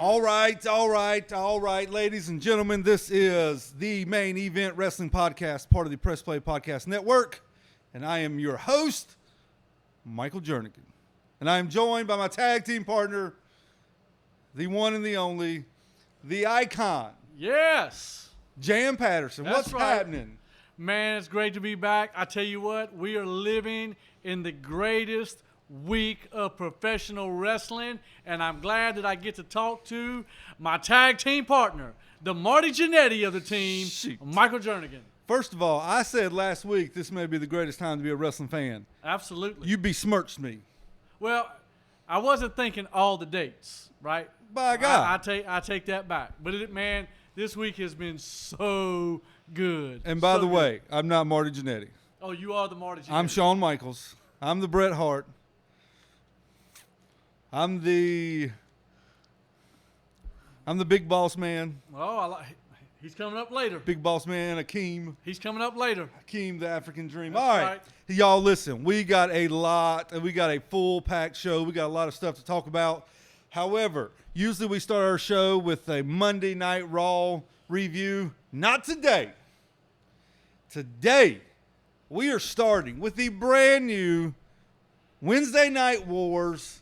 All right, ladies and gentlemen, this is the Main Event Wrestling Podcast, part of the Press Play Podcast Network, and I am your host, Michael Jernigan. And I am joined by my tag team partner, the one and the only, the icon. Yes. Jan Patterson. That's What's right. happening? Man, it's great to be back. I tell you what, we are living in the greatest week of professional wrestling, and I'm glad that I get to talk to my tag team partner, the Marty Jannetty of the team, Michael Jernigan. First of all, I said last week this may be the greatest time to be a wrestling fan. Absolutely. You besmirched me. Well, I wasn't thinking all the dates, right? By God. I take that back. But, man, this week has been so good. And by the way, I'm not Marty Jannetty. Oh, you are the Marty Jannetty. I'm Shawn Michaels. I'm the Bret Hart. I'm the big boss man. Oh, he's coming up later. Big boss man, Akeem. He's coming up later. Akeem, the African Dream. That's all right. right. Y'all listen, we got a full packed show. We got a lot of stuff to talk about. However, usually we start our show with a Monday Night Raw review. Not today. Today, we are starting with the brand new Wednesday Night Wars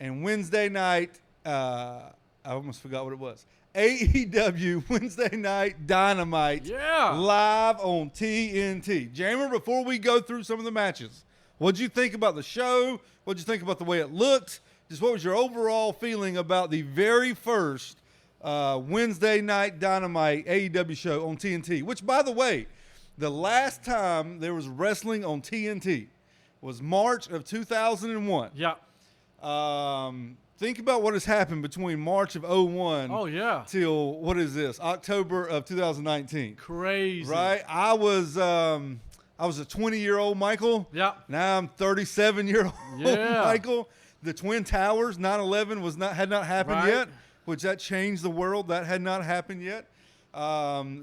and Wednesday night, I almost forgot what it was. AEW Wednesday Night Dynamite. Yeah. Live on TNT. Jammer, before we go through some of the matches, what'd you think about the show? What'd you think about the way it looked? Just what was your overall feeling about the very first Wednesday Night Dynamite AEW show on TNT? Which, by the way, the last time there was wrestling on TNT was March of 2001. Yeah. Think about what has happened between March of 01 Oh, yeah. till, what is this, October of 2019. Crazy. Right? I was a 20-year-old Michael. Yeah. Now I'm 37-year-old Yeah. Michael. The Twin Towers, 9/11 had not happened Right. yet, which that changed the world. That had not happened yet.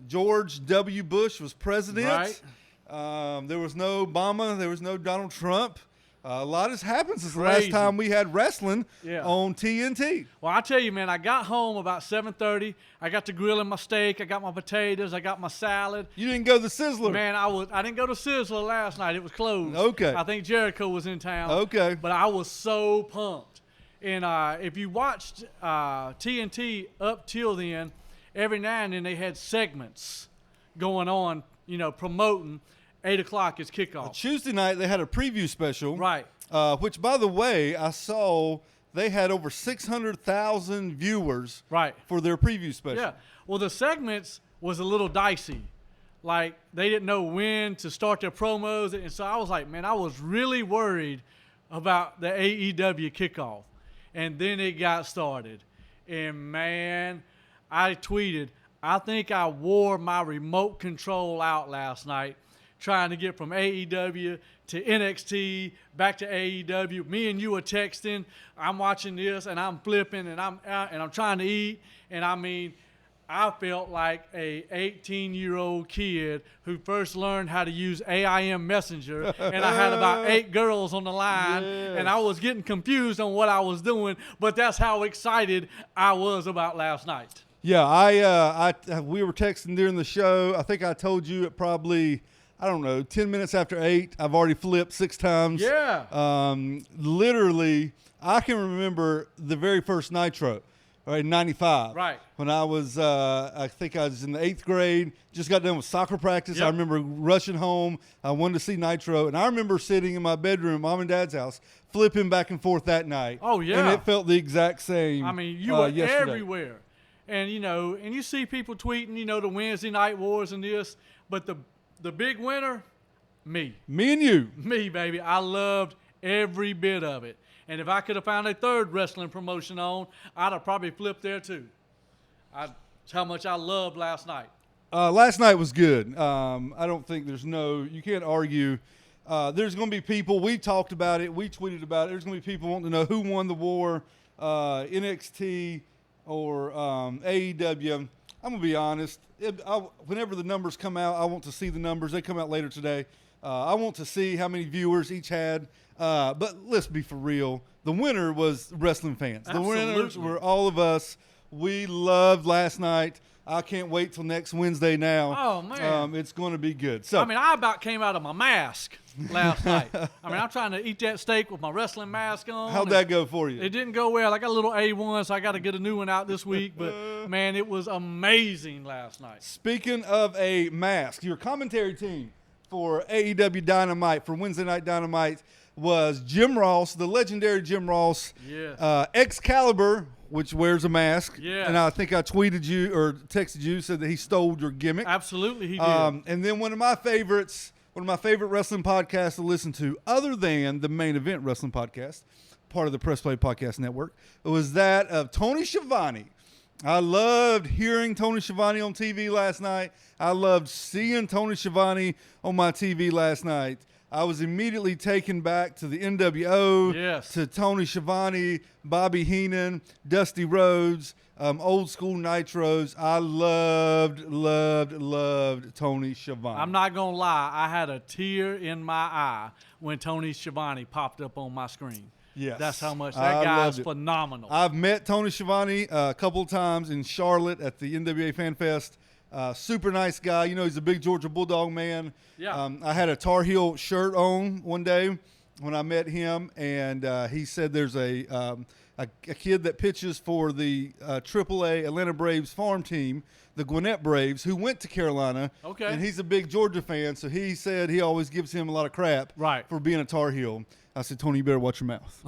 George W. Bush was president. Right. There was no Obama. There was no Donald Trump. A lot has happened since the Crazy. last time we had wrestling Yeah. on TNT. Well, I tell you, man, I got home about 7:30. I got to grilling my steak. I got my potatoes. I got my salad. You didn't go to the Sizzler. Man, I didn't go to Sizzler last night. It was closed. Okay. I think Jericho was in town. Okay. But I was so pumped. And if you watched TNT up till then, every now and then they had segments going on, promoting 8 o'clock is kickoff. Tuesday night, they had a preview special. Right. Which, by the way, I saw they had over 600,000 viewers for their preview special. Yeah. Well, the segments was a little dicey. Like, they didn't know when to start their promos. And so I was like, man, I was really worried about the AEW kickoff. And then it got started. And, man, I tweeted, I think I wore my remote control out last night trying to get from AEW to NXT, back to AEW. Me and you were texting. I'm watching this, and I'm flipping, and I'm trying to eat. And, I mean, I felt like a 18-year-old kid who first learned how to use AIM Messenger, and I had about 8 girls on the line, and I was getting confused on what I was doing, but that's how excited I was about last night. Yeah, we were texting during the show. I think I told you at probably, 10 minutes after 8. I've already flipped 6 times. Yeah. Literally, I can remember the very first Nitro. Right, in 95. Right. When I was, I think I was in the 8th grade, just got done with soccer practice. Yep. I remember rushing home. I wanted to see Nitro. And I remember sitting in my bedroom, Mom and Dad's house, flipping back and forth that night. Oh, yeah. And it felt the exact same. I mean, you were yesterday. everywhere. And, and you see people tweeting, the Wednesday Night Wars and this. But the big winner, me. Me and you. Me, baby. I loved every bit of it. And if I could have found a third wrestling promotion on, I'd have probably flipped there too. That's how much I loved last night. Last night was good. I don't think you can't argue. There's going to be people, we talked about it, we tweeted about it, there's going to be people wanting to know who won the war, NXT or AEW. I'm going to be honest. Whenever the numbers come out, I want to see the numbers. They come out later today. I want to see how many viewers each had. But let's be for real. The winner was wrestling fans. Absolutely. The winners were all of us. We loved last night. I can't wait till next Wednesday now. Oh, man. It's going to be good. So, I about came out of my mask last night. I'm trying to eat that steak with my wrestling mask on. How'd that go for you? It didn't go well. I got a little A1, so I got to get a new one out this week. But, man, it was amazing last night. Speaking of a mask, your commentary team for AEW Dynamite, for Wednesday Night Dynamite, was Jim Ross, the legendary Jim Ross. Yes. Excalibur, which wears a mask. Yeah. And I think I tweeted you or texted you, said that he stole your gimmick. Absolutely, he did. And then one of my favorite wrestling podcasts to listen to, other than the Main Event Wrestling Podcast, part of the Press Play Podcast Network, was that of Tony Schiavone. I loved hearing Tony Schiavone on TV last night. I loved seeing Tony Schiavone on my TV last night. I was immediately taken back to the NWO, Yes. to Tony Schiavone, Bobby Heenan, Dusty Rhodes, old school Nitros. I loved Tony Schiavone. I'm not going to lie. I had a tear in my eye when Tony Schiavone popped up on my screen. Yes. That's how much I that guy's loved it. phenomenal. I've met Tony Schiavone a couple of times in Charlotte at the NWA Fan Fest. Super nice guy. You know, he's a big Georgia Bulldog man. Yeah. I had a Tar Heel shirt on one day when I met him, and he said there's a kid that pitches for the AAA Atlanta Braves farm team, the Gwinnett Braves, who went to Carolina. Okay. And he's a big Georgia fan, so he said he always gives him a lot of crap Right. for being a Tar Heel. I said, Tony, you better watch your mouth.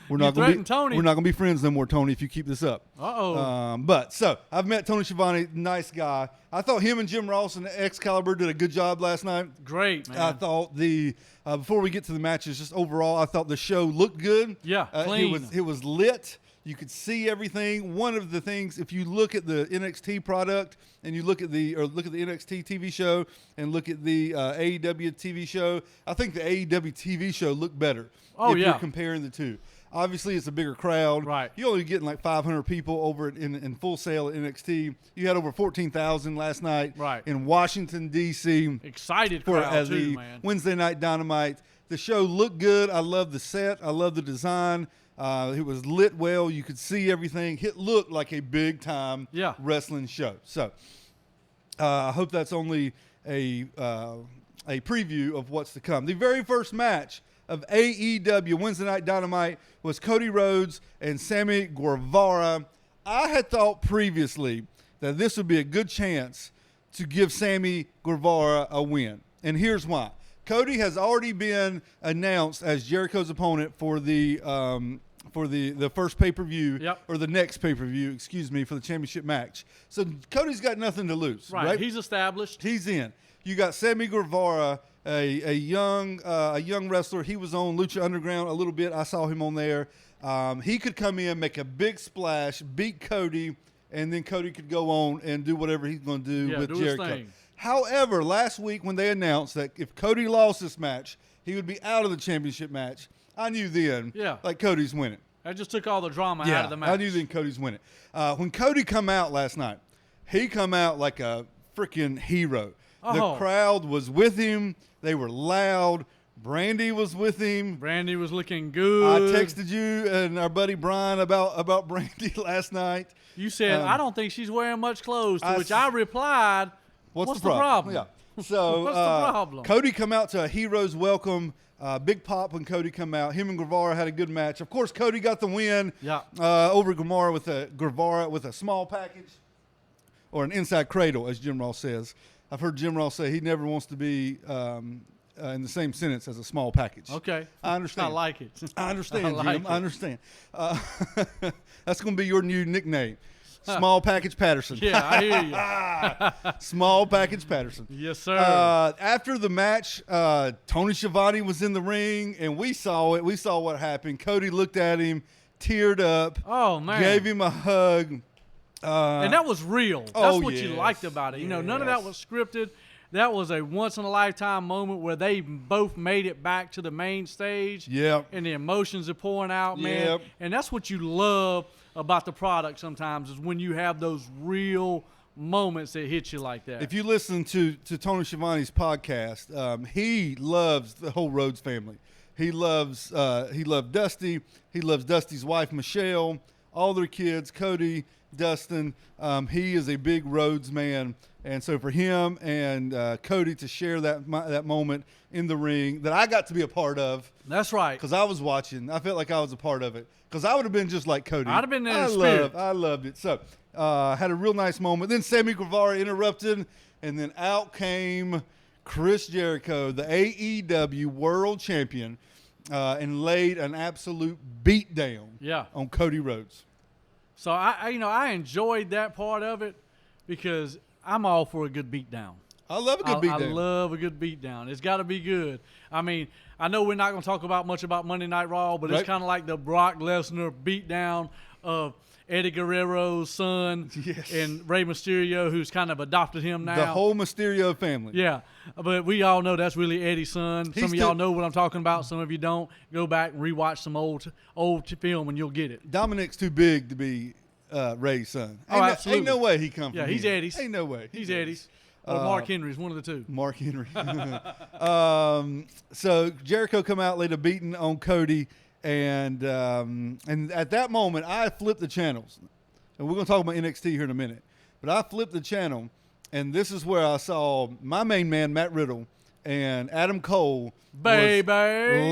We're You not going to be Tony. We're not going to be friends no more, Tony, if you keep this up. Uh-oh. But so I've met Tony Schiavone, nice guy. I thought him and Jim Ross and Excalibur did a good job last night. Great, man. I thought before we get to the matches, just overall, I thought the show looked good. Yeah, clean. It was lit. You could see everything. One of the things, if you look at the NXT product and you look at the NXT TV show and look at the AEW TV show, I think the AEW TV show looked better. Oh, if yeah. you're comparing the two. Obviously, it's a bigger crowd. Right. You're only getting like 500 people over in Full Sail at NXT. You had over 14,000 last night Right. in Washington, D.C. Excited for crowd, the too, man. Wednesday Night Dynamite. The show looked good. I love the set. I love the design. It was lit well. You could see everything. It looked like a big-time Yeah. wrestling show. So I hope that's only a preview of what's to come. The very first match of AEW Wednesday Night Dynamite was Cody Rhodes and Sammy Guevara. I had thought previously that this would be a good chance to give Sammy Guevara a win. And here's why. Cody has already been announced as Jericho's opponent for the first pay-per-view, Yep. or the next pay-per-view, excuse me, for the championship match. So Cody's got nothing to lose, right? He's established. He's in. You got Sammy Guevara, a young wrestler. He was on Lucha Underground a little bit. I saw him on there. He could come in, make a big splash, beat Cody, and then Cody could go on and do whatever he's going to do with do his Jericho. thing. However, last week when they announced that if Cody lost this match, he would be out of the championship match, I knew then, like, Cody's winning. That just took all the drama out of the match. I knew then Cody's winning. When Cody come out last night, he come out like a freaking hero. The crowd was with him. They were loud. Brandy was with him. Brandy was looking good. I texted you and our buddy Brian about Brandy last night. You said, I don't think she's wearing much clothes, to which I replied, what's the problem? Yeah. So What's the problem? Cody come out to a hero's welcome. Big pop when Cody come out. Him and Guevara had a good match. Of course, Cody got the win over Guevara with a small package or an inside cradle, as Jim Ross says. I've heard Jim Ross say he never wants to be in the same sentence as a small package. Okay. I understand. I like it. I understand, I Jim. like it. I understand. That's going to be your new nickname. Small Package Patterson. Yeah, I hear you. Small Package Patterson. Yes, sir. After the match, Tony Schiavone was in the ring, and we saw it. We saw what happened. Cody looked at him, teared up. Oh, man. Gave him a hug. And that was real. That's what you liked about it. You know, none of that Yes. was scripted. That was a once-in-a-lifetime moment where they both made it back to the main stage. Yep. And the emotions are pouring out, man. Yep. And that's what you love about the product sometimes is when you have those real moments that hit you like that. If you listen to Tony Schiavone's podcast, he loves the whole Rhodes family. He loved Dusty. He loves Dusty's wife, Michelle, all their kids, Cody, Dustin. He is a big Rhodes man. And so for him and Cody to share that moment in the ring that I got to be a part of. That's right. Because I was watching. I felt like I was a part of it. Because I would have been just like Cody. I'd have been there in spirit. I loved it. So had a real nice moment. Then Sammy Guevara interrupted. And then out came Chris Jericho, the AEW World Champion, and laid an absolute beatdown on Cody Rhodes. So I enjoyed that part of it because I'm all for a good beatdown. I love a good beatdown. I love a good beatdown. It's got to be good. I mean, I know we're not going to talk much about Monday Night Raw, but it's kind of like the Brock Lesnar beatdown of Eddie Guerrero's son and Rey Mysterio, who's kind of adopted him now. The whole Mysterio family. Yeah, but we all know that's really Eddie's son. Some of y'all know what I'm talking about. Some of you don't. Go back and rewatch some old film and you'll get it. Dominic's too big to be Ray's son. Absolutely. Ain't no way he come from Yeah, he's here. Eddie's. Ain't no way. He's Eddie's. Or Mark Henry's, one of the two. Mark Henry. So Jericho come out, laid a beating on Cody, and at that moment, I flipped the channels. And we're going to talk about NXT here in a minute. But I flipped the channel, and this is where I saw my main man, Matt Riddle, and Adam Cole lighting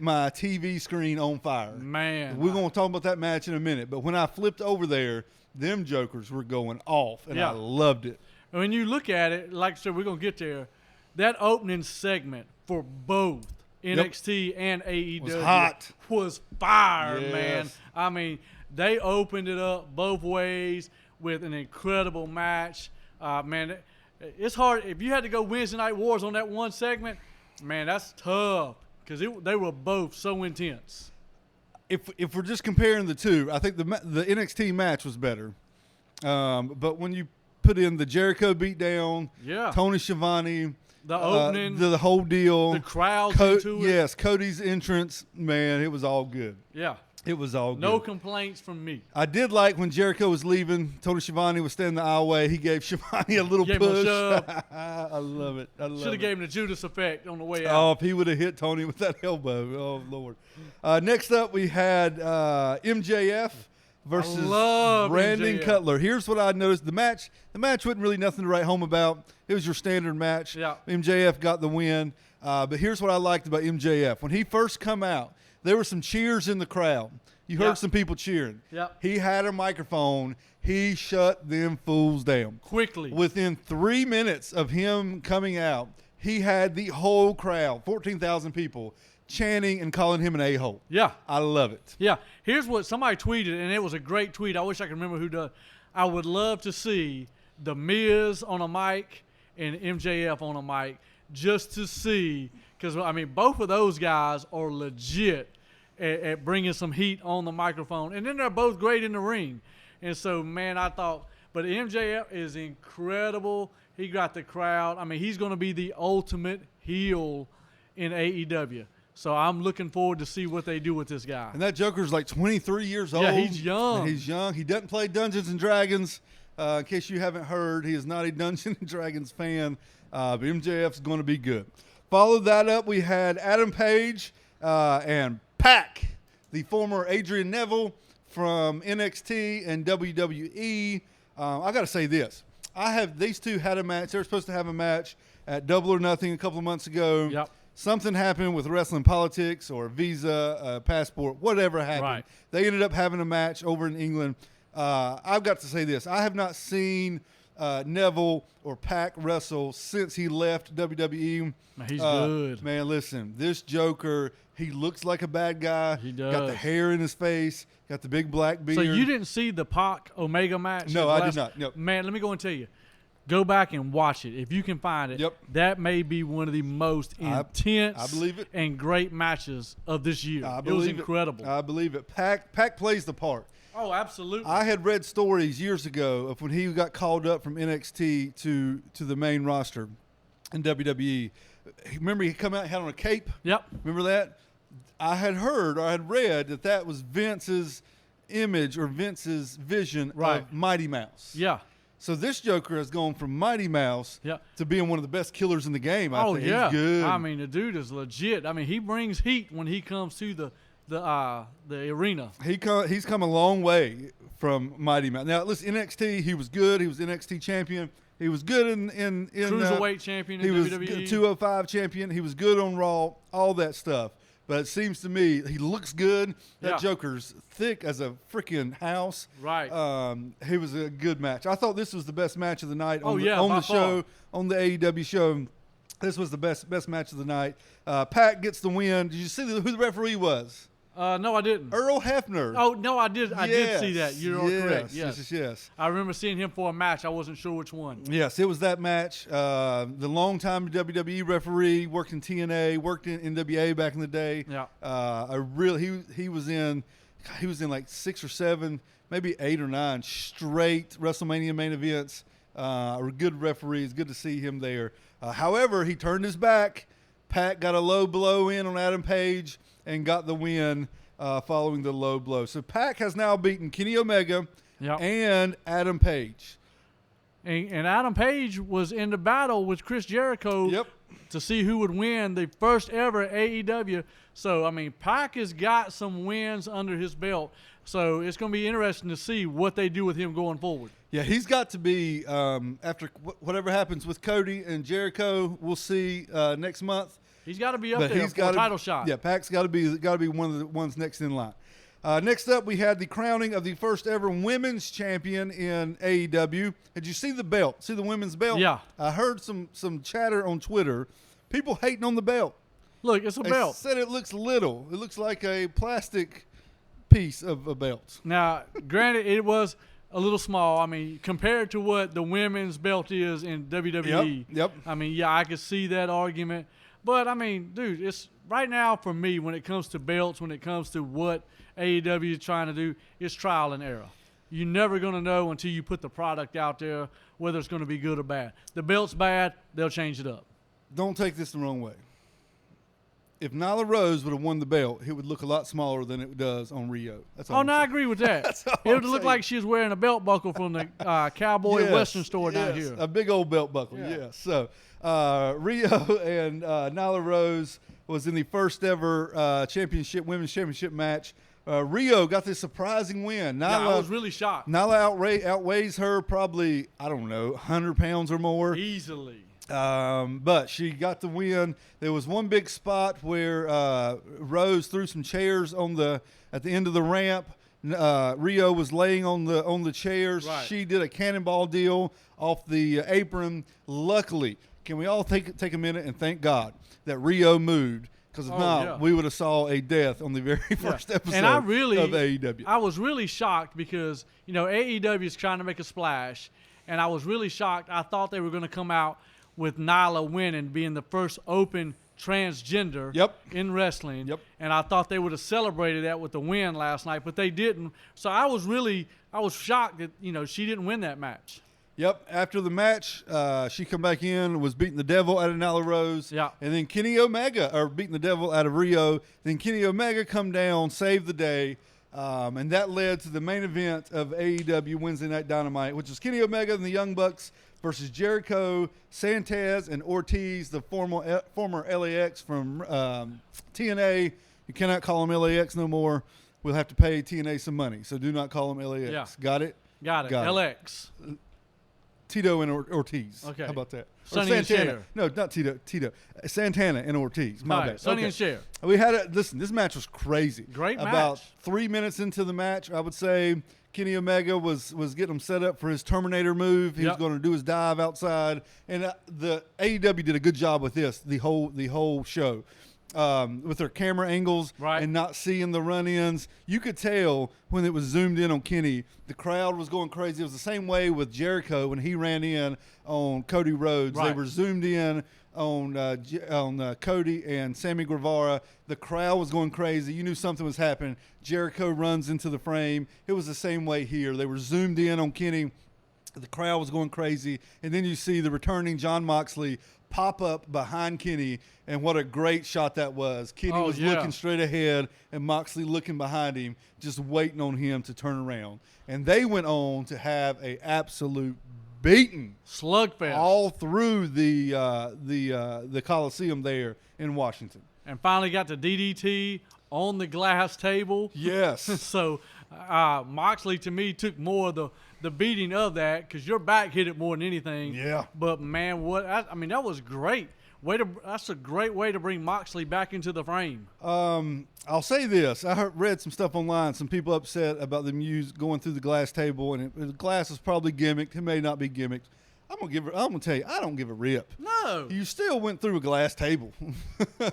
my TV screen on fire. Man. We're going to talk about that match in a minute. But when I flipped over there, them jokers were going off, and I loved it. When you look at it, like I said, we're going to get there. That opening segment for both NXT and AEW was fire, man. I mean, they opened it up both ways with an incredible match. Man, it's hard. If you had to go Wednesday Night Wars on that one segment, man, that's tough because they were both so intense. If we're just comparing the two, I think the NXT match was better. But when you put in the Jericho beatdown, Tony Schiavone, the opening, the whole deal, the crowd into it. Yes, Cody's entrance, man, it was all good. Yeah. It was all good. No complaints from me. I did like when Jericho was leaving, Tony Schiavone was standing the aisleway. He gave Schiavone a little push. I love it. Should have gave him the Judas effect on the way out. Oh, if he would have hit Tony with that elbow. Oh, Lord. Next up, we had MJF versus Brandon Cutler. Here's what I noticed. The match wasn't really nothing to write home about. It was your standard match. Yeah. MJF got the win. But here's what I liked about MJF. When he first come out, there were some cheers in the crowd. You heard some people cheering. Yep. He had a microphone. He shut them fools down. Quickly. Within 3 minutes of him coming out, he had the whole crowd, 14,000 people, chanting and calling him an a-hole. Yeah. I love it. Yeah. Here's what somebody tweeted, and it was a great tweet. I wish I could remember who does. I would love to see The Miz on a mic and MJF on a mic just to see, because, I mean, both of those guys are legit at bringing some heat on the microphone. And then they're both great in the ring. And so, man, I thought, but MJF is incredible. He got the crowd. I mean, he's going to be the ultimate heel in AEW. So I'm looking forward to see what they do with this guy. And that Joker's like 23 years old. Yeah, he's young. He's young. He doesn't play Dungeons and Dragons. In case you haven't heard, he is not a Dungeons and Dragons fan. But MJF's going to be good. Followed that up, we had Adam Page and Pac, the former Adrian Neville from NXT and WWE. I got to say this. These two had a match. They were supposed to have a match at Double or Nothing a couple of months ago. Yep. Something happened with wrestling politics or visa, passport, whatever happened. Right. They ended up having a match over in England. I've got to say this. I have not seen Neville or Pac wrestle since he left WWE. He's good. Man, listen, this Joker, he looks like a bad guy. He does. Got the hair in his face, got the big black beard. So you didn't see the Pac Omega match? No, I did not. No. Man, let me go and tell you. Go back and watch it if you can find it. Yep. That may be one of the most intense I believe it. and great matches of this year. I It believe was incredible. I believe it. Pac plays the part. Oh, absolutely. I had read stories years ago of when he got called up from NXT to the main roster in WWE. Remember he come out, he had on a cape? Yep. Remember that? I had heard or I had read that was Vince's image or Vince's vision of Mighty Mouse. Yeah. So this Joker has gone from Mighty Mouse to being one of the best killers in the game. I think. Yeah. He's good. I mean, the dude is legit. I mean, he brings heat when he comes to the arena. He's come a long way from Mighty Mouse. Now, listen, NXT, he was good. He was NXT champion. He was good in Cruiserweight champion in WWE. He was 205 champion. He was good on Raw, all that stuff. But it seems to me he looks good. That Joker's thick as a freaking house. Right. He was a good match. I thought this was the best match of the night on by the show, far. on the AEW show. This was the best match of the night. Pac gets the win. Did you see who the referee was? No, I didn't. Earl Hebner. Oh, no, I did. I did see that. You're correct. Yes. I remember seeing him for a match. I wasn't sure which one. Yes, it was that match. The longtime WWE referee, worked in TNA, worked in NWA back in the day. Yeah. He was in like 6 or 7, maybe 8 or 9 straight WrestleMania main events. Good referees. Good to see him there. However, he turned his back. Pac got a low blow in on Adam Page and got the win following the low blow. So Pac has now beaten Kenny Omega and Adam Page. And Adam Page was in the battle with Chris Jericho to see who would win the first ever AEW. So, I mean, Pac has got some wins under his belt. So it's going to be interesting to see what they do with him going forward. Yeah, he's got to be, after whatever happens with Cody and Jericho, we'll see next month. He's got to be up there for a title shot. Yeah, Pac's got to be one of the ones next in line. Next up, we had the crowning of the first ever women's champion in AEW. Did you see the belt? See the women's belt? Yeah. I heard some chatter on Twitter. People hating on the belt. Look, it's a belt. They said it looks little. It looks like a plastic piece of a belt. Now, granted, it was a little small. I mean, compared to what the women's belt is in WWE. Yep. I mean, yeah, I could see that argument. But, I mean, dude, it's right now for me when it comes to belts, when it comes to what AEW is trying to do, it's trial and error. You're never going to know until you put the product out there whether it's going to be good or bad. The belt's bad, they'll change it up. Don't take this the wrong way. If Nyla Rose would have won the belt, it would look a lot smaller than it does on Rio. That's all. I agree with that. It would look like she was wearing a belt buckle from the Cowboy Western store down here. A big old belt buckle, yes. So Rio and Nyla Rose was in the first ever women's championship match. Rio got this surprising win. Nyla, I was really shocked. Nyla outweighs her probably, 100 pounds or more. Easily. But she got the win. There was one big spot where Rose threw some chairs at the end of the ramp. Rio was laying on the chairs. Right. She did a cannonball deal off the apron. Luckily, can we all take a minute and thank God that Rio moved? Because if not, we would have saw a death on the very first episode of AEW. I was really shocked because, AEW is trying to make a splash, and I was really shocked. I thought they were going to come out with Nyla winning, being the first open transgender in wrestling. Yep. And I thought they would have celebrated that with the win last night, but they didn't. So I was shocked that, she didn't win that match. Yep. After the match, she come back in, was beating the devil out of Nyla Rose. Yeah. And then beating the devil out of Rio. Then Kenny Omega come down, saved the day. And that led to the main event of AEW Wednesday Night Dynamite, which was Kenny Omega and the Young Bucks versus Jericho, Santez, and Ortiz, the former LAX from TNA. You cannot call them LAX no more. We'll have to pay TNA some money, so do not call them LAX. Yeah. Got it? Got it. LX. Tito and Ortiz. Okay. How about that? Sonny and Cher. No, not Tito. Santana and Ortiz. My bad. Sonny and Cher. We had this match was crazy. Great match. About 3 minutes into the match, I would say Kenny Omega was getting him set up for his Terminator move. He was going to do his dive outside, and the AEW did a good job with this the whole show. With their camera angles and not seeing the run-ins. You could tell when it was zoomed in on Kenny, the crowd was going crazy. It was the same way with Jericho when he ran in on Cody Rhodes. They were zoomed in on Cody and Sammy Guevara. The crowd was going crazy. You knew something was happening. Jericho runs into the frame. It was the same way here. They were zoomed in on Kenny. The crowd was going crazy. And then you see the returning Jon Moxley pop up behind Kenny, and what a great shot that was. Kenny was looking straight ahead, and Moxley looking behind him, just waiting on him to turn around. And they went on to have an absolute beaten Slugfest. all through the Coliseum there in Washington. And finally got the DDT on the glass table. Yes. So Moxley, to me, took more of the beating of that because your back hit it more than anything. Yeah. But, man, that was great. That's a great way to bring Moxley back into the frame. I'll say this. I read some stuff online. Some people upset about the Muse going through the glass table, and the glass is probably gimmicked. It may not be gimmicked. I'm gonna tell you, I don't give a rip. No. You still went through a glass table.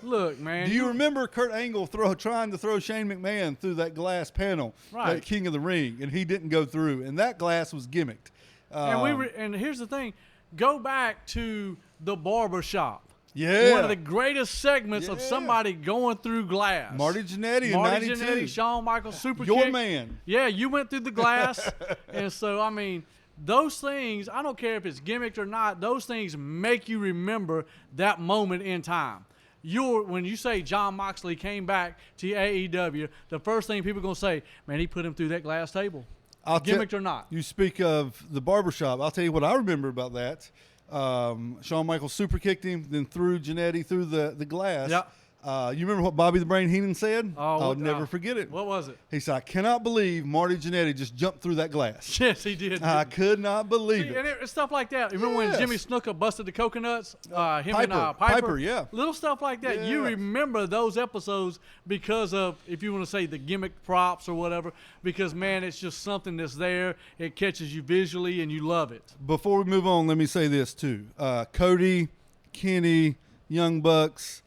Look, man. Do you remember Kurt Angle trying to throw Shane McMahon through that glass panel Right. at King of the Ring, and he didn't go through, and that glass was gimmicked. And here's the thing. Go back to the barber shop. Yeah. One of the greatest segments of somebody going through glass. Marty Jannetty in Marty 92. Jannetty, Shawn Michaels, super Your kick. man. Yeah, you went through the glass. And so, I mean, those things, I don't care if it's gimmicked or not, those things make you remember that moment in time. When you say Jon Moxley came back to AEW, the first thing people are going to say, man, he put him through that glass table. Gimmicked or not. You speak of the barbershop. I'll tell you what I remember about that. Shawn Michaels super kicked him, then threw Jannetty through the glass. Yep. You remember what Bobby the Brain Heenan said? Oh, I'll never forget it. What was it? He said, I cannot believe Marty Jannetty just jumped through that glass. Yes, he did. I could not believe it. And it's stuff like that. Remember when Yes. Jimmy Snuka busted the coconuts? And Piper. Piper, yeah. Little stuff like that. You Yeah. remember those episodes because of, if you want to say the gimmick props or whatever, because, man, it's just something that's there. It catches you visually, and you love it. Before we move on, let me say this, too. Cody, Kenny, Young Bucks,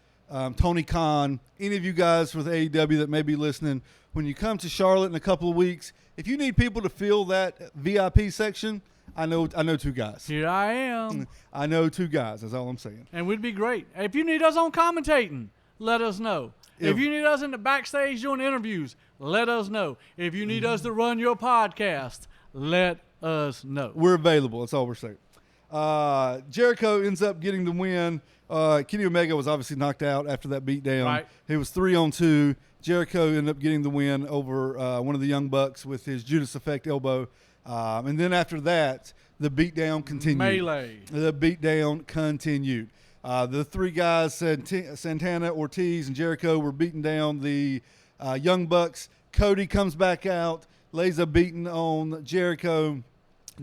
Tony Khan, any of you guys with AEW that may be listening, when you come to Charlotte in a couple of weeks, if you need people to fill that VIP section, I know two guys. Here I am. I know two guys. That's all I'm saying. And we'd be great. If you need us on commentating, let us know. If you need us in the backstage doing interviews, let us know. If you need us to run your podcast, let us know. We're available. That's all we're saying. Jericho ends up getting the win. Kenny Omega was obviously knocked out after that beatdown. Right. He was 3-on-2. Jericho ended up getting the win over one of the Young Bucks with his Judas Effect elbow. And then after that, the beatdown continued. Melee. The beatdown continued. The three guys, Santana, Ortiz, and Jericho, were beating down the Young Bucks. Cody comes back out, lays a beating on Jericho.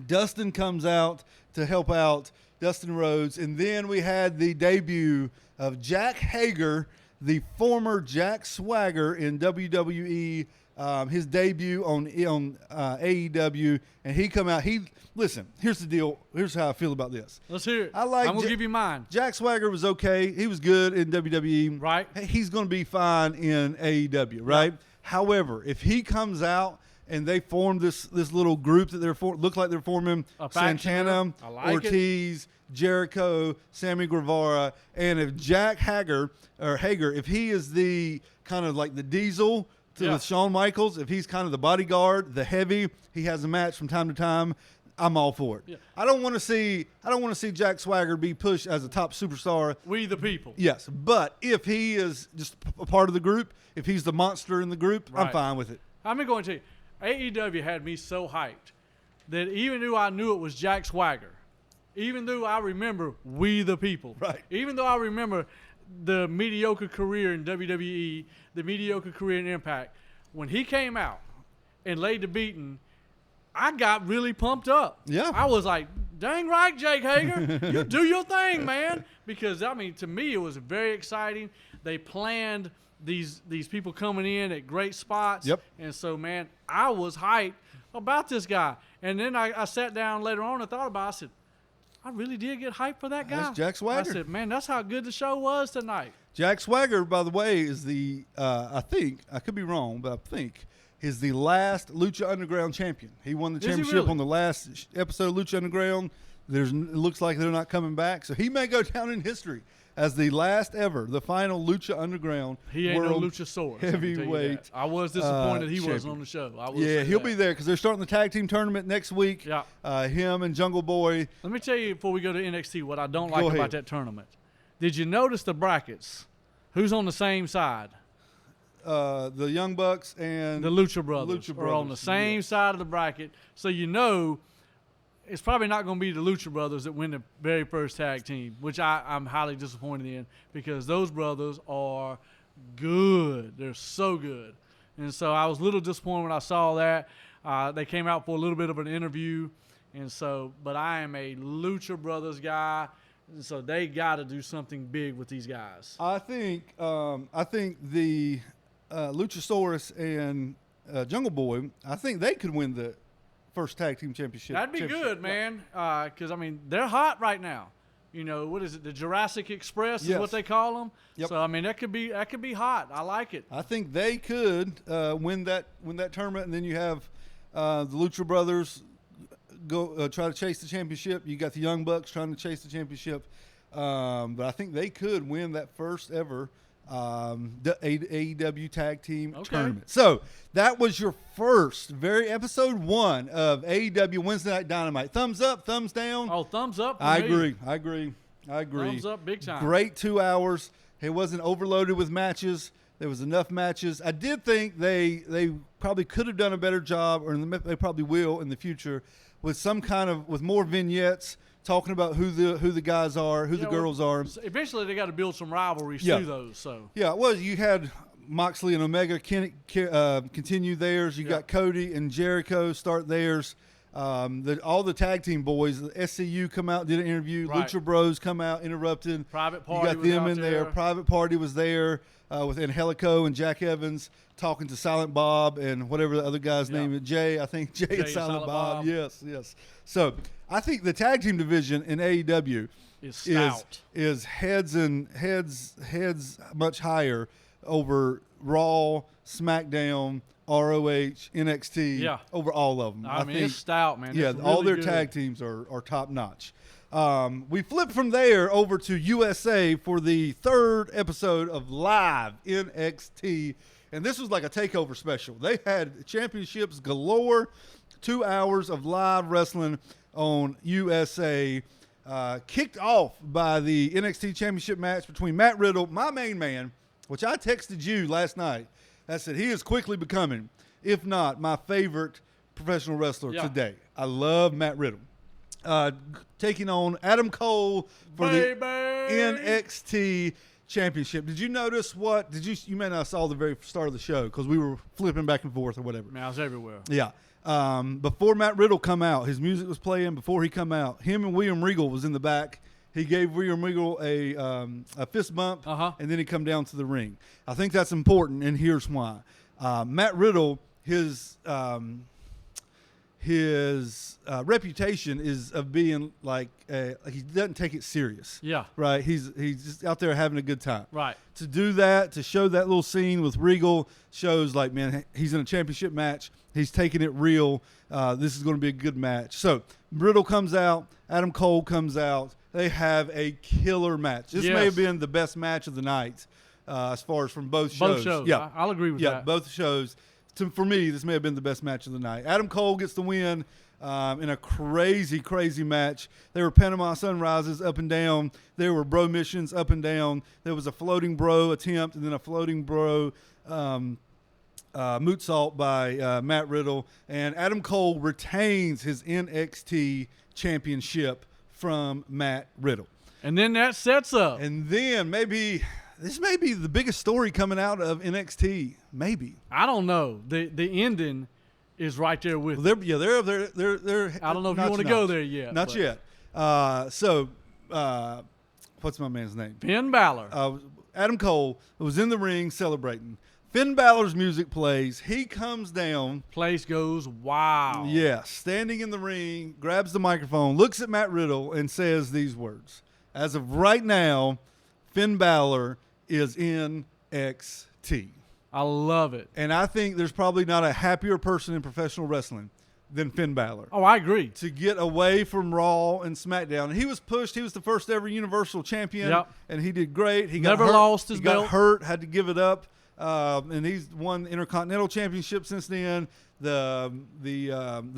Dustin comes out to help out Dustin Rhodes. And then we had the debut of Jack Hager, the former Jack Swagger in WWE, his debut on AEW. And he come out. Listen, here's the deal. Here's how I feel about this. Let's hear it. I'm going to give you mine. Jack Swagger was okay. He was good in WWE. Right. He's going to be fine in AEW, right? Yep. However, if he comes out and they form this little group that look like they're forming Santana, Ortiz, Jericho, Sammy Guevara, and if Jack Hager, if he is the kind of like the Diesel with Shawn Michaels, if he's kind of the bodyguard, the heavy, he has a match from time to time, I'm all for it. Yeah. I don't want to see Jack Swagger be pushed as a top superstar. We the people. Yes, but if he is just a part of the group, if he's the monster in the group, I'm fine with it. I'm going to tell you, AEW had me so hyped that even though I knew it was Jack Swagger, even though I remember We the People, right? Even though I remember the mediocre career in WWE, the mediocre career in Impact, when he came out and laid the beating, I got really pumped up. Yeah. I was like, dang right, Jake Hager, you do your thing, man. Because, I mean, to me, it was very exciting. They planned these people coming in at great spots. Yep. And so, man, I was hyped about this guy. And then I sat down later on and thought about it. I said, I really did get hyped for that guy. That's Jack Swagger. I said, man, that's how good the show was tonight. Jack Swagger, by the way, is the I think, I could be wrong, but I think is the last Lucha Underground champion. He won the championship really? on the last episode of Lucha Underground. It looks like they're not coming back, so he may go down in history as the last ever, the final Lucha Underground. He ain't World no Luchasaurus. heavyweight. I was disappointed he champion. wasn't on the show. He'll be there because they're starting the tag team tournament next week. Yeah. Him and Jungle Boy. Let me tell you before we go to NXT what I don't Go like ahead. about that tournament. Did you notice the brackets? Who's on the same side? The Young Bucks and The Lucha Brothers Lucha are on the Brothers, same yes. side of the bracket. So you know, it's probably not going to be the Lucha Brothers that win the very first tag team, which I'm highly disappointed in because those brothers are good. They're so good. And so I was a little disappointed when I saw that. They came out for a little bit of an interview. And so, but I am a Lucha Brothers guy. And so they got to do something big with these guys. I think the Luchasaurus and Jungle Boy, I think they could win the first tag team championship. That'd be good, man. Because, I mean, they're hot right now. You know, what is it? The Jurassic Express is what they call them. Yep. So, I mean, that could be hot. I like it. I think they could win that tournament, and then you have the Lucha Brothers go try to chase the championship. You got the Young Bucks trying to chase the championship. But I think they could win that first ever AEW tag team tournament. So that was your very episode 1 of AEW Wednesday Night Dynamite. Thumbs up, thumbs down. Oh, thumbs up. I agree. Thumbs up, big time. Great 2 hours. It wasn't overloaded with matches. There was enough matches. I did think they probably could have done a better job, or they probably will in the future, with with more vignettes talking about who the guys are, who the girls are. Eventually, they got to build some rivalries through those. So well, you had Moxley and Omega continue theirs. You got Cody and Jericho start theirs. All the tag team boys, the SCU come out, did an interview. Right. Lucha Bros come out, interrupted. Private Party. You got them in there. Private Party was there with Angelico and Jack Evans talking to Silent Bob and whatever the other guy's name is. Jay, I think Jay and Silent Bob. Yes. So I think the tag team division in AEW is stout. Is heads much higher over Raw, SmackDown, ROH, NXT, over all of them. I mean, it's stout, man. Yeah, it's all really their good. tag teams are top notch. We flip from there over to USA for the 3rd episode of Live NXT, and this was like a takeover special. They had championships galore, 2 hours of live wrestling on USA, kicked off by the NXT Championship match between Matt Riddle, my main man, which I texted you last night. I said he is quickly becoming, if not my favorite professional wrestler today. I love Matt Riddle. Taking on Adam Cole for the NXT Championship. Did you notice you may not have saw the very start of the show because we were flipping back and forth or whatever. Man, I was everywhere. Yeah. Before Matt Riddle come out, his music was playing. Before he come out, him and William Regal was in the back. He gave William Regal a fist bump, and then he come down to the ring. I think that's important, and here's why. Matt Riddle, his reputation is of being like he doesn't take it serious. Yeah. Right. He's just out there having a good time. Right. To do that, to show that little scene with Regal shows like, man, he's in a championship match. He's taking it real. This is going to be a good match. So Riddle comes out. Adam Cole comes out. They have a killer match. This may have been the best match of the night as far as from both shows. Both shows. Yeah. I'll agree with that. Yeah, both shows. For me, this may have been the best match of the night. Adam Cole gets the win in a crazy, crazy match. There were Panama Sunrises up and down. There were bro missions up and down. There was a floating bro attempt and then a floating bro moonsault by Matt Riddle. And Adam Cole retains his NXT championship from Matt Riddle. And then that sets up. And then this may be the biggest story coming out of NXT. Maybe. I don't know. The ending is right there with. Well, they're I don't know if you want to go there yet. Not yet. What's my man's name? Finn Balor. Adam Cole was in the ring celebrating. Finn Balor's music plays. He comes down. Place goes, wow. Yeah, standing in the ring, grabs the microphone, looks at Matt Riddle, and says these words. As of right now, Finn Balor is in NXT. I love it. And I think there's probably not a happier person in professional wrestling than Finn Balor. Oh, I agree. To get away from Raw and SmackDown. He was pushed. He was the first ever Universal Champion, and he did great. He never lost his belt. Got hurt, had to give it up. And he's won the Intercontinental Championship since then. The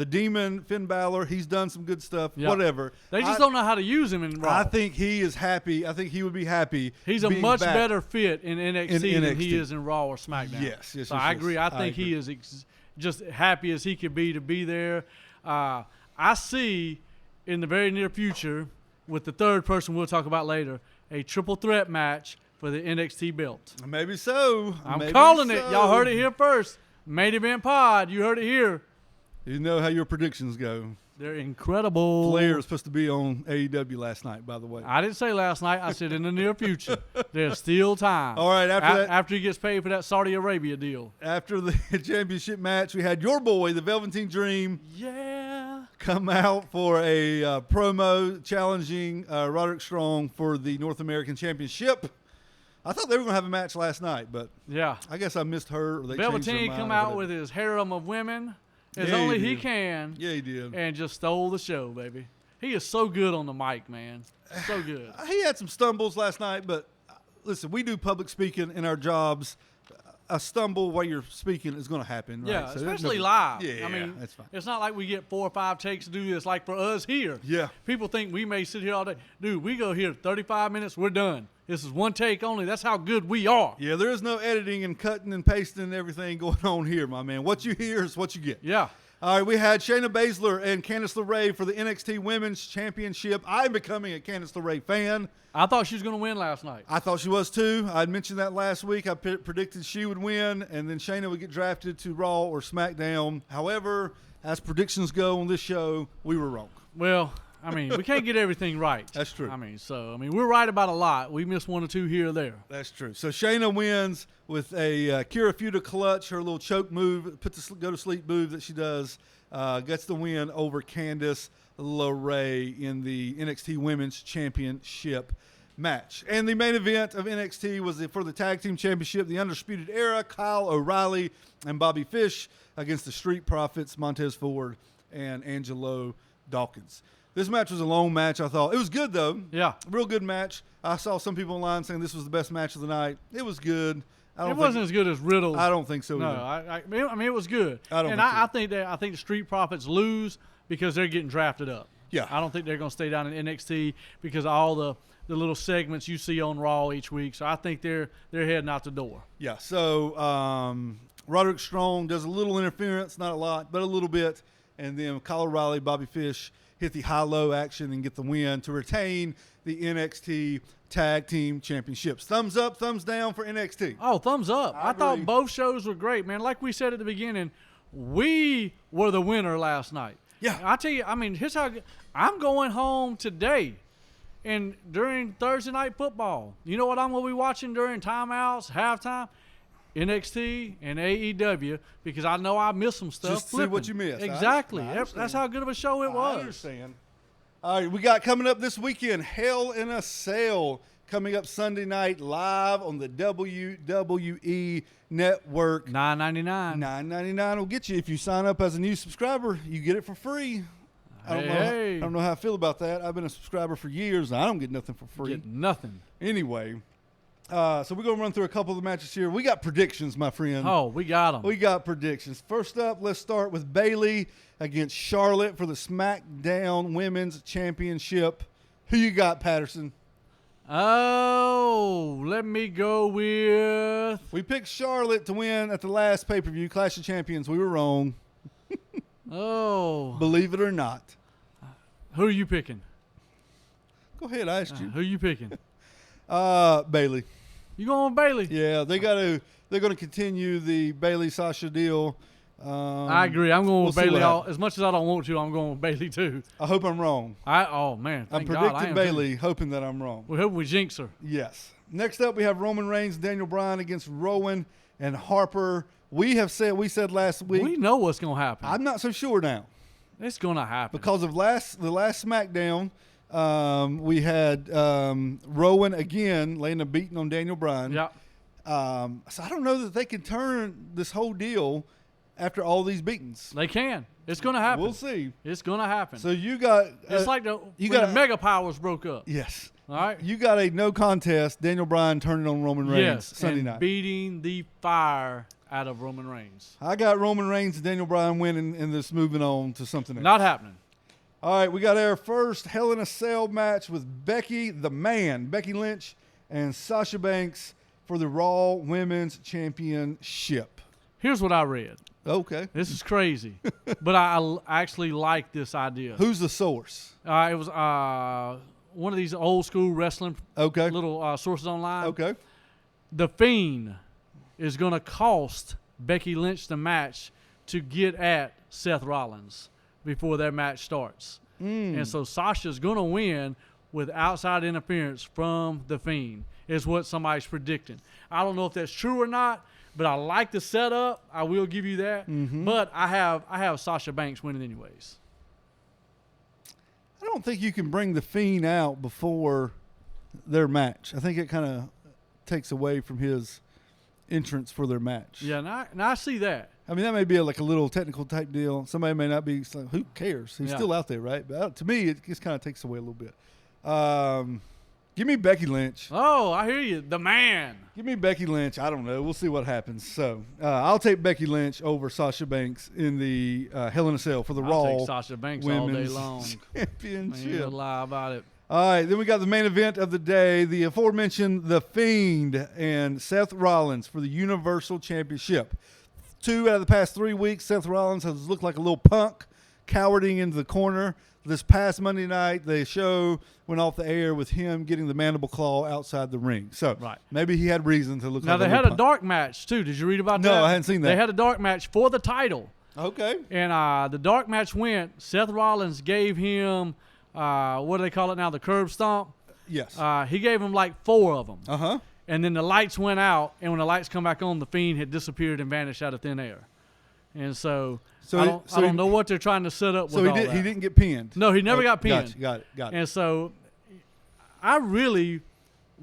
Demon, Finn Balor, he's done some good stuff. Yep. Whatever. They just don't know how to use him in Raw. I think he is happy. I think he would be happy. He's a much better fit in NXT than he is in Raw or SmackDown. Yes. So I agree. I think he is just happy as he could be to be there. I see in the very near future with the third person we'll talk about later, a triple threat match for the NXT belt. Maybe so. I'm calling it. Y'all heard it here first. Main Event Pod. You heard it here. You know how your predictions go. They're incredible. Flair was supposed to be on AEW last night, by the way. I didn't say last night. I said in the near future. There's still time. All right, after he gets paid for that Saudi Arabia deal. After the championship match, we had your boy, the Velveteen Dream, come out for a promo challenging Roderick Strong for the North American Championship. I thought they were going to have a match last night, but I guess I missed her. Or they Velveteen come out with his harem of women. As only he can. Yeah, he did. And just stole the show, baby. He is so good on the mic, man. So good. He had some stumbles last night, but listen, we do public speaking in our jobs. A stumble while you're speaking is going to happen. Right? Yeah, so especially live. Yeah, I mean, that's fine. It's not like we get 4 or 5 takes to do this like for us here. Yeah. People think we may sit here all day. Dude, we go here 35 minutes, we're done. This is one take only. That's how good we are. Yeah, there is no editing and cutting and pasting and everything going on here, my man. What you hear is what you get. Yeah. All right, we had Shayna Baszler and Candice LeRae for the NXT Women's Championship. I'm becoming a Candice LeRae fan. I thought she was going to win last night. I thought she was too. I mentioned that last week. I predicted she would win, and then Shayna would get drafted to Raw or SmackDown. However, as predictions go on this show, we were wrong. Well, I mean, we can't get everything right. That's true. I mean, we're right about a lot. We missed 1 or 2 here or there. That's true. So Shayna wins with a Kirifuda clutch, her little choke move, go to sleep move that she does, gets the win over Candice LeRae in the NXT Women's Championship match. And the main event of NXT was for the Tag Team Championship, the Undisputed Era, Kyle O'Reilly and Bobby Fish against the Street Profits, Montez Ford and Angelo Dawkins. This match was a long match, I thought. It was good, though. Yeah. Real good match. I saw some people online saying this was the best match of the night. It was good. It wasn't as good as Riddle. I don't think so No, either. I mean, it was good. I think the Street Profits lose because they're getting drafted up. Yeah. I don't think they're going to stay down in NXT because of all the little segments you see on Raw each week. So I think they're heading out the door. Yeah. So Roderick Strong does a little interference, not a lot, but a little bit. And then Kyle O'Reilly, Bobby Fish hit the high-low action and get the win to retain the NXT Tag Team Championships. Thumbs up, thumbs down for NXT. Oh, thumbs up. I thought both shows were great, man. Like we said at the beginning, we were the winner last night. Yeah. I tell you, I mean, here's how I'm going home today and during Thursday Night Football. You know what I'm going to be watching during timeouts, halftime? NXT and AEW, because I know I missed some stuff. Just see what you missed. Exactly. That's how good of a show it was. I understand. All right, we got coming up this weekend, Hell in a Cell, coming up Sunday night live on the WWE Network. $9.99. $9.99 will get you. If you sign up as a new subscriber, you get it for free. I don't know how I feel about that. I've been a subscriber for years, and I don't get nothing for free. Get nothing. Anyway. So we're going to run through a couple of the matches here. We got predictions, my friend. Oh, we got them. We got predictions. First up, let's start with Bayley against Charlotte for the SmackDown Women's Championship. Who you got, Patterson? Oh, let me go with... We picked Charlotte to win at the last pay-per-view, Clash of Champions. We were wrong. Oh. Believe it or not. Who are you picking? Go ahead, I asked you. Who are you picking? Bayley. You going with Bayley? Yeah, they're going to continue the Bayley Sasha deal. I agree. I'm going with Bayley. As much as I don't want to, I'm going with Bayley too. I hope I'm wrong. Oh man, I'm predicting Bayley, hoping that I'm wrong. We hope we jinx her. Yes. Next up, we have Roman Reigns, Daniel Bryan against Rowan and Harper. We said last week. We know what's going to happen. I'm not so sure now. It's going to happen because of the last SmackDown. We had Rowan again laying a beating on Daniel Bryan. Yeah. So I don't know that they can turn this whole deal after all these beatings. They can. It's going to happen. We'll see. It's going to happen. So you got it's like the Mega Powers broke up. Yes. All right. You got a no contest. Daniel Bryan turning on Roman Reigns Sunday night, beating the fire out of Roman Reigns. I got Roman Reigns and Daniel Bryan winning, and this moving on to something else. Not happening. All right, we got our first Hell in a Cell match with Becky Lynch, and Sasha Banks for the Raw Women's Championship. Here's what I read. Okay. This is crazy, but I actually like this idea. Who's the source? It was one of these old school wrestling little sources online. Okay. The Fiend is going to cost Becky Lynch the match to get at Seth Rollins before their match starts. And so Sasha's going to win with outside interference from The Fiend is what somebody's predicting. I don't know if that's true or not, but I like the setup. I will give you that. But I have Sasha Banks winning anyways. I don't think you can bring The Fiend out before their match. I think it kind of takes away from his entrance for their match. Yeah, and I see that. I mean, that may be a little technical type deal. Somebody may not be like, who cares? He's still out there, right? But to me, it just kind of takes away a little bit. Give me Becky Lynch. Oh, I hear you. The man. Give me Becky Lynch. I don't know. We'll see what happens. So I'll take Becky Lynch over Sasha Banks in the Hell in a Cell for the Raw I'll take Sasha Banks all day long. Championship. I ain't gonna lie about it. All right, then we got the main event of the day, the aforementioned The Fiend and Seth Rollins for the Universal Championship. 2 out of the past 3 weeks, Seth Rollins has looked like a little punk, cowarding into the corner. This past Monday night, the show went off the air with him getting the mandible claw outside the ring. So maybe he had reason to look now like a they had little a dark match, too. Did you read about that? No, I hadn't seen that. They had a dark match for the title. Okay. And the dark match went, Seth Rollins gave him, what do they call it now, the curb stomp? Yes. He gave him like 4 of them. Uh-huh. And then the lights went out, and when the lights come back on, the Fiend had disappeared and vanished out of thin air. And so I don't know what they're trying to set up with all that. So he didn't get pinned? No, he never got pinned. Got it. And so I really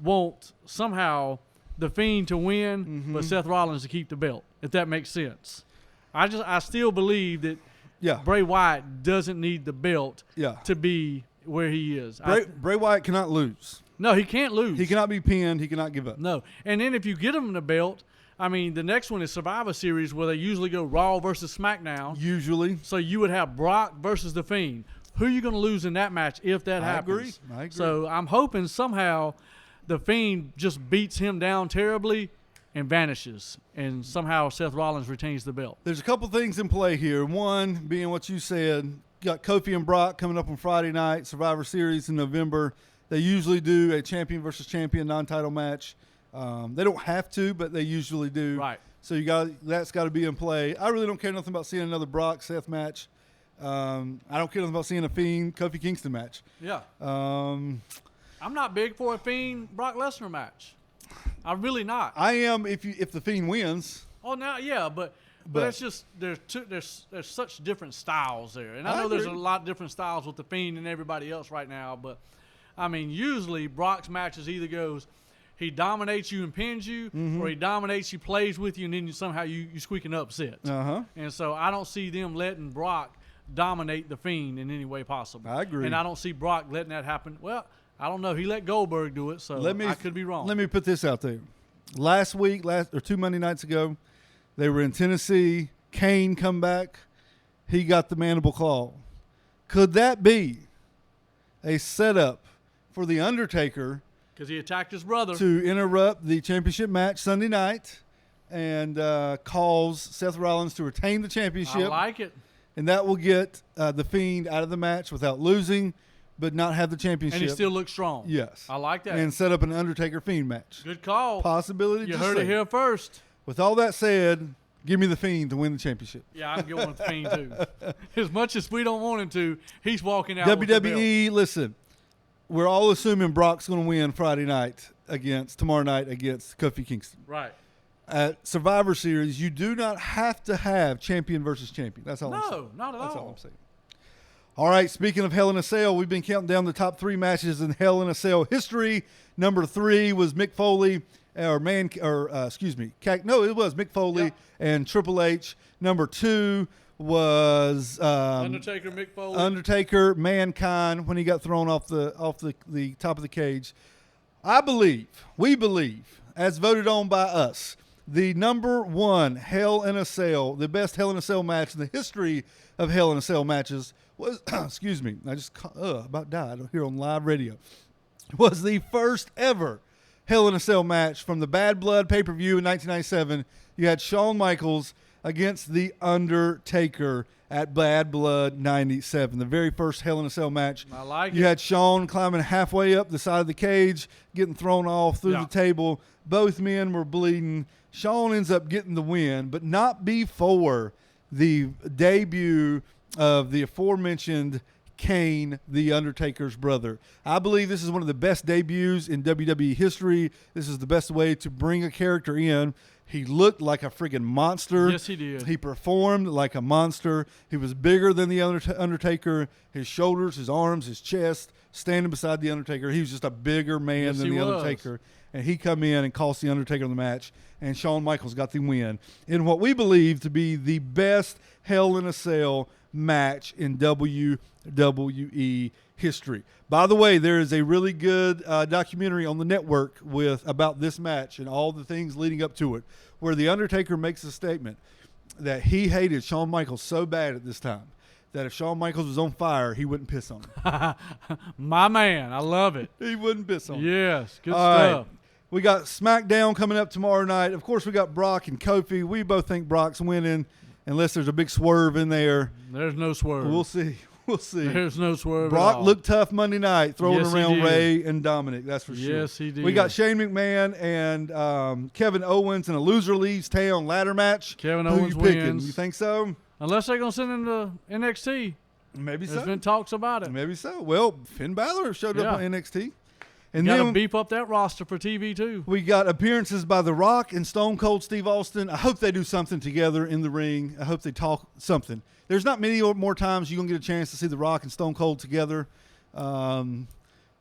want somehow the Fiend to win, but Seth Rollins to keep the belt, if that makes sense. I still believe that Bray Wyatt doesn't need the belt to be where he is. Bray Wyatt cannot lose. No, he can't lose. He cannot be pinned. He cannot give up. No. And then if you get him the belt, I mean, the next one is Survivor Series where they usually go Raw versus SmackDown. Usually. So you would have Brock versus The Fiend. Who are you going to lose in that match if that happens? I agree. So I'm hoping somehow The Fiend just beats him down terribly and vanishes, and somehow Seth Rollins retains the belt. There's a couple things in play here. One being what you said. Got Kofi and Brock coming up on Friday night, Survivor Series in November. They usually do a champion versus champion non-title match. They don't have to, but they usually do. Right. So that's got to be in play. I really don't care nothing about seeing another Brock Seth match. I don't care nothing about seeing a Fiend Kofi Kingston match. Yeah. I'm not big for a Fiend Brock Lesnar match. I'm really not. I am if the Fiend wins. Oh, now yeah, but it's just there's such different styles there, and I know there's a lot of different styles with the Fiend and everybody else right now. But I mean, usually Brock's matches either goes he dominates you and pins you, or he dominates you, plays with you, and then somehow you squeak an upset. And so I don't see them letting Brock dominate the Fiend in any way possible. I agree. And I don't see Brock letting that happen. Well, I don't know. He let Goldberg do it, so I could be wrong. Let me put this out there. Last week, or 2 Monday nights ago, they were in Tennessee. Kane come back. He got the mandible claw. Could that be a setup for The Undertaker? Because he attacked his brother. To interrupt the championship match Sunday night and cause Seth Rollins to retain the championship. I like it. And that will get the Fiend out of the match without losing, but not have the championship. And he still looks strong. Yes. I like that. And set up an Undertaker Fiend match. Good call. Possibility. You heard it here first. With all that said, give me the Fiend to win the championship. Yeah, I'm going with the Fiend too. As much as we don't want him to, he's walking out WWE, with the belt. listen, we're all assuming Brock's going to win tomorrow night against Kofi Kingston. Right. At Survivor Series, you do not have to have champion versus champion. That's all I'm saying. No, not at all. That's all I'm saying. All right, speaking of Hell in a Cell, we've been counting down the top 3 matches in Hell in a Cell history. Number 3 was Mick Foley, it was Mick Foley and Triple H. Number 2 was Undertaker, Mick Foley. Undertaker, Mankind when he got thrown off the top of the cage. We believe, as voted on by us, the number 1 Hell in a Cell, the best Hell in a Cell match in the history of Hell in a Cell matches was, excuse me, I just about died here on live radio, was the first ever Hell in a Cell match from the Bad Blood pay-per-view in 1997. You had Shawn Michaels against The Undertaker at Bad Blood 97, the very first Hell in a Cell match. I like You it. had Shawn climbing halfway up the side of the cage, getting thrown off through Yeah. the table. Both men were bleeding. Shawn ends up getting the win, but not before the debut of the aforementioned Kane, The Undertaker's brother. I believe this is one of the best debuts in WWE history. This is the best way to bring a character in. He looked like a friggin' monster. Yes, he did. He performed like a monster. He was bigger than the Undertaker. His shoulders, his arms, his chest, standing beside the Undertaker. He was just a bigger man Yes, than he the was. Undertaker. And he come in and cost the Undertaker the match. And Shawn Michaels got the win in what we believe to be the best Hell in a Cell match in WWE history. By the way, there is a really good documentary on the network about this match and all the things leading up to it, where the Undertaker makes a statement that he hated Shawn Michaels so bad at this time that if Shawn Michaels was on fire, he wouldn't piss on him. My man, I love it. He wouldn't piss on him. Yes, good All right. stuff. We got SmackDown coming up tomorrow night. Of course, we got Brock and Kofi. We both think Brock's winning unless there's a big swerve in there. There's no swerve. We'll see. We'll see. There's no swerve at Brock all. looked tough Monday night, throwing Yes, he around did. Ray and Dominic. That's for sure. Yes, he did. We got Shane McMahon and Kevin Owens in a loser leaves town ladder match. Kevin Who Owens you picking? wins. You think so? Unless they're going to send him to NXT. Maybe There's so. been talks about it. Maybe so. Well, Finn Balor showed Yeah. up on NXT. And Got to then beef up that roster for TV, too. we got appearances by The Rock and Stone Cold Steve Austin. I hope they do something together in the ring. I hope they talk something. There's not many more times you're going to get a chance to see The Rock and Stone Cold together.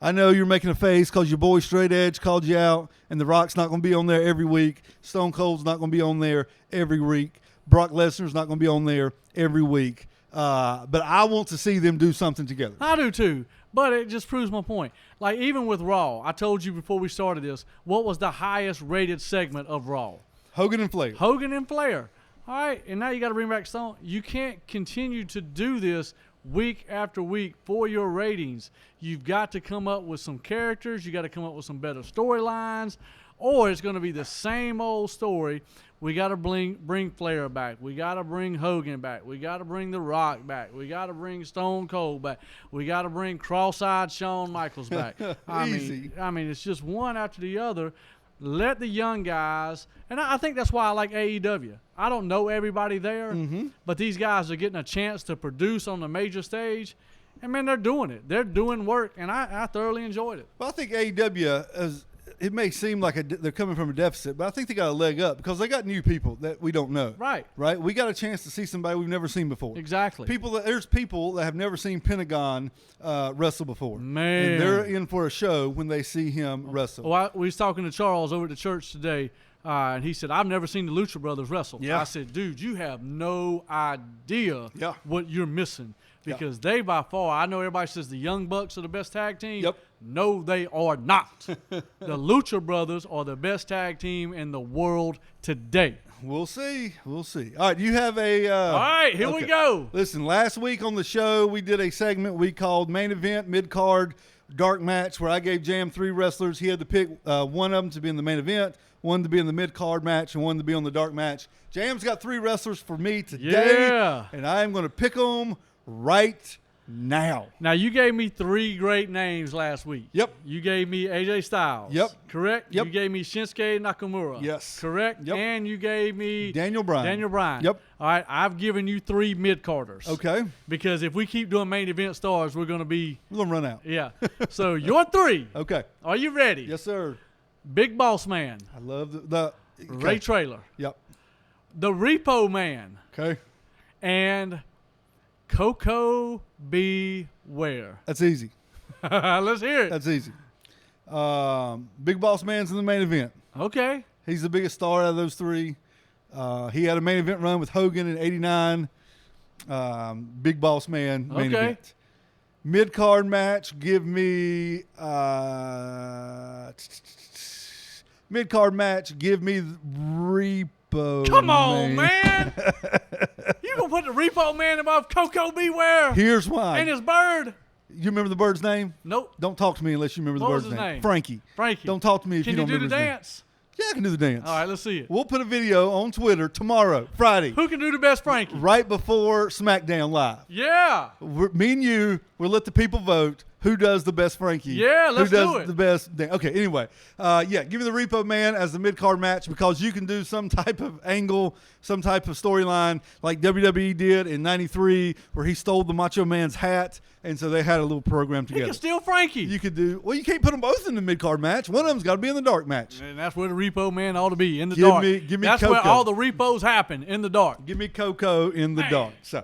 I know you're making a face because your boy Straight Edge called you out, and The Rock's not going to be on there every week. Stone Cold's not going to be on there every week. Brock Lesnar's not going to be on there every week. But I want to see them do something together. I do, too. But it just proves my point. Like, even with Raw, I told you before we started this, what was the highest rated segment of Raw? Hogan and Flair. Hogan and Flair. All right, and now you got to bring back Stone. You can't continue to do this week after week for your ratings. You've got to come up with some characters. You got to come up with some better storylines, or it's going to be the same old story. We got to bring Flair back. We got to bring Hogan back. We got to bring The Rock back. We got to bring Stone Cold back. We got to bring cross-eyed Shawn Michaels back. Easy. I mean, it's just one after the other. Let the young guys, and I think that's why I like AEW. I don't know everybody there, but these guys are getting a chance to produce on the major stage, and man, they're doing it. They're doing work, and I thoroughly enjoyed it. Well, I think AEW it may seem like they're coming from a deficit, but I think they got a leg up because they got new people that we don't know. Right. Right? We got a chance to see somebody we've never seen before. Exactly. There's people that have never seen Pentagon wrestle before. Man. And they're in for a show when they see him wrestle. Well, we was talking to Charles over at the church today, and he said, I've never seen the Lucha Brothers wrestle. Yeah. I said, dude, you have no idea Yeah. what you're missing. Because they, by far, I know everybody says the Young Bucks are the best tag team. Yep. No, they are not. The Lucha Brothers are the best tag team in the world today. We'll see. We'll see. All right, you have a All right, here we go. Listen, last week on the show, we did a segment we called Main Event, Mid-Card, Dark Match, where I gave Jam 3 wrestlers. He had to pick one of them to be in the main event, one to be in the mid-card match, and one to be on the dark match. Jam's got 3 wrestlers for me today, Yeah. and I am going to pick them right now. Now, you gave me 3 great names last week. Yep. You gave me AJ Styles. Yep. Correct? Yep. You gave me Shinsuke Nakamura. Yes. Correct? Yep. And you gave me Daniel Bryan. Yep. All right, I've given you 3 mid-carders. Okay. Because if we keep doing main event stars, we're going to be, We're going to run out. yeah. So your 3. Okay. Are you ready? Yes, sir. Big Boss Man. I love the okay. Ray Traylor. Yep. The Repo Man. Okay. And Coco Beware. That's easy. Let's hear it. That's easy. Big Boss Man's in the main event. Okay. He's the biggest star out of those 3. He had a main event run with Hogan in '89. Big Boss Man main Okay. event. Mid-card match, give me mid-card match, give me Repo. Come on, man. You going to put the Repo Man above Coco Beware Here's why. and his bird? You remember the bird's name? Nope. Don't talk to me unless you remember What the was bird's his name? Frankie. Frankie. Don't talk to me if Can you don't do remember the his name. dance? Yeah, I can do the dance. All right, let's see it. We'll put a video on Twitter tomorrow, Friday, Who can do the best Frankie? right before SmackDown Live. Yeah. Me and you, we'll let the people vote who does the best Frankie. Yeah, let's who does do it. the best. Okay, anyway. Give me the Repo Man as the mid-card match because you can do some type of angle, some type of storyline like WWE did in 93 where he stole the Macho Man's hat, and so they had a little program He together. can steal Frankie. You could do, well, you can't put them both in the mid-card match. One of them's got to be in the dark match. And that's where the Repo Man ought to be, in the Give dark. me That's Coco. where all the repos happen, in the dark. Give me Coco in the Man. dark. So,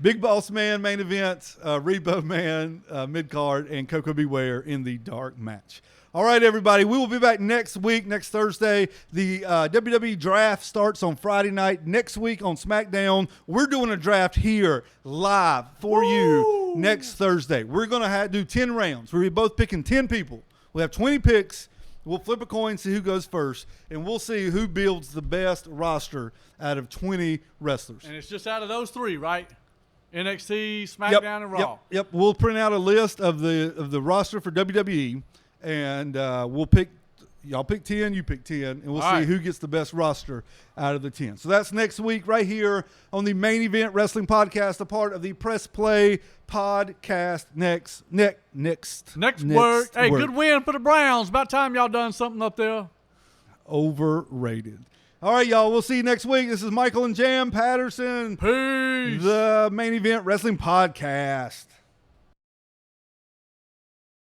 Big Boss Man main event, Repo Man mid card, and Coco Beware in the dark match. All right, everybody. We will be back next week, next Thursday. The WWE draft starts on Friday night. Next week on SmackDown, we're doing a draft here live for you next Thursday. We're going to do 10 rounds. We're both picking 10 people. We have 20 picks. We'll flip a coin, see who goes first, and we'll see who builds the best roster out of 20 wrestlers. And it's just out of those three, right? NXT, SmackDown, and Raw. Yep. We'll print out a list of the roster for WWE, and we'll pick. Y'all pick 10, you pick 10, and we'll see who gets the best roster out of the 10. So that's next week right here on the Main Event Wrestling Podcast, a part of the Press Play Podcast next Work. Hey, good win for the Browns. About time y'all done something up there. Overrated. All right, y'all. We'll see you next week. This is Michael and Jam Patterson. Peace. The Main Event Wrestling Podcast.